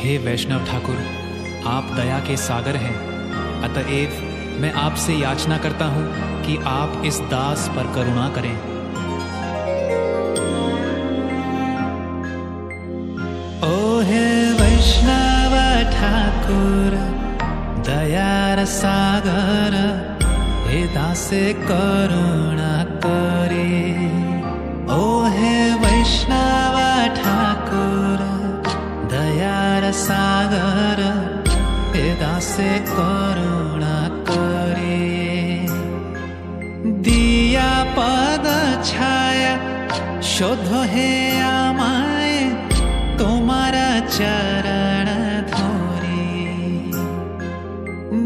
हे वैष्णव ठाकुर, आप दया के सागर हैं, अतएव मैं आपसे याचना करता हूँ कि आप इस दास पर करुणा करें। ओ हे वैष्णव ठाकुर, दयार सागर, हे दासे करुणा करे। ओ हे वैष्णव ठाकुर, दयार सागर, हे दासे करुणा करे। दिया पद छाया शोधो हे आमाय, तुम्हारा चरण धोरी।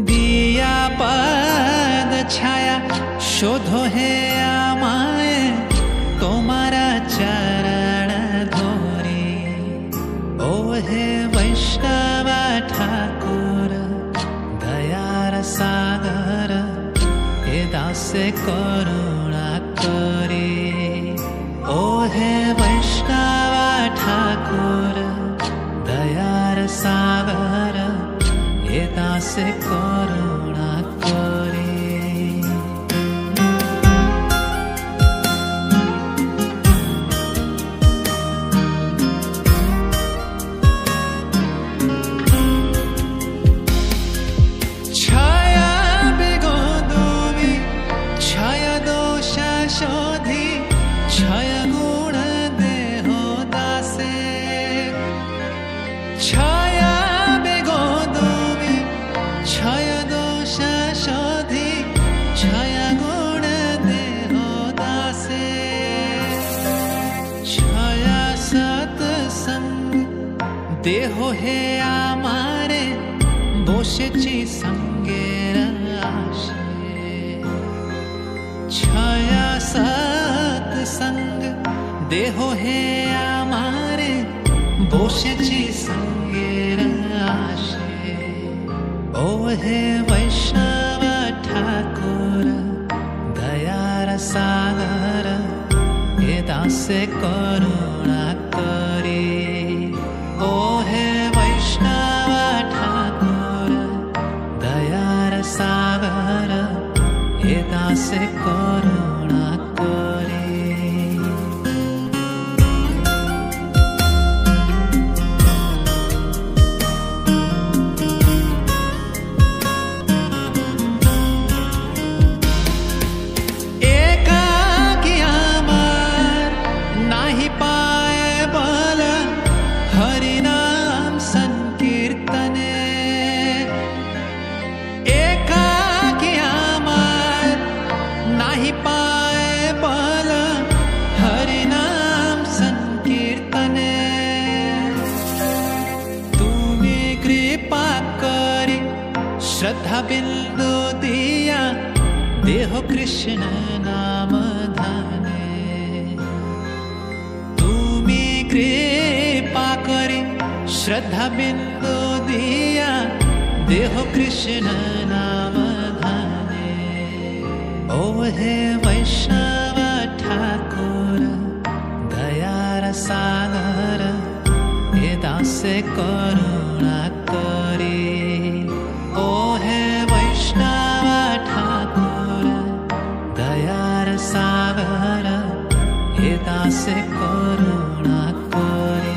दिया पद छाया शोधो हे आमाय, तुम्हारा चरण धोरी। ओ हे वैष्णव ठाकुर, दयार सागर, हे दासे करुणा करे। ओ हे वैष्णव ठाकुर, दयार सागर, हे दासे करुणा करे। देहो हे आमारे बोशेची संगेर आशे। छाया सत्संग देहो हे आमारे बोशेची संगेर आशे। ओ हे वैष्णव ठाकुर, दयार सागर, हे दासे करुणा करे। ओ हे वैष्णव ठाकुर, दयार सागर, हे दासे करुणा करे। एकाकी आमार नाही पाए बल, हरिनाम संकीर्तने। एकाकी आमार नाही पाए बल, हरिनाम संकीर्तने। तुम्ही कृपा करी श्रद्धा बिंदु दिया, देहो कृष्ण नाम धाने। तुम्ही कृपा करी श्रद्धा बिंदु दिया, देहो कृष्ण नाम धाने। ओ हे वैष्णव ठाकुर, दयार सागर, हे दासे करुणा करे। ओ हे वैष्णव ठाकुर, दयार सागर, हे दासे करुणा करे।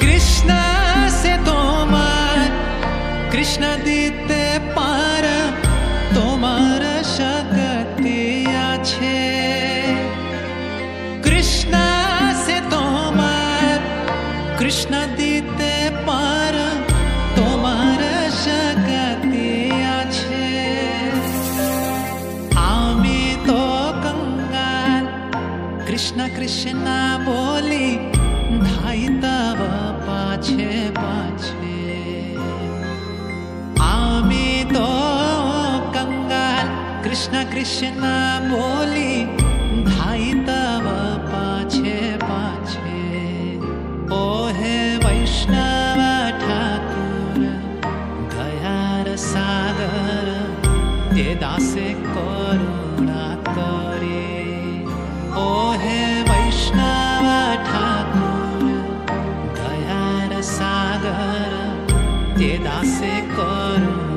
कृष्ण से तोमार, कृष्ण दीते पार, तोमार शक्ति आछे। कृष्ण से तोमार, कृष्ण दीते पार, तोमार शक्ति आछे। आमी तो कंगाल, कृष्ण कृष्ण बोली, धाई तब पाछे पाछे। आमी तो कंगाल, कृष्ण कृष्ण बोली, धाई तब पाछे पाछे। ओ हे वैष्णव ठाकुर, दयार ते दासे करूं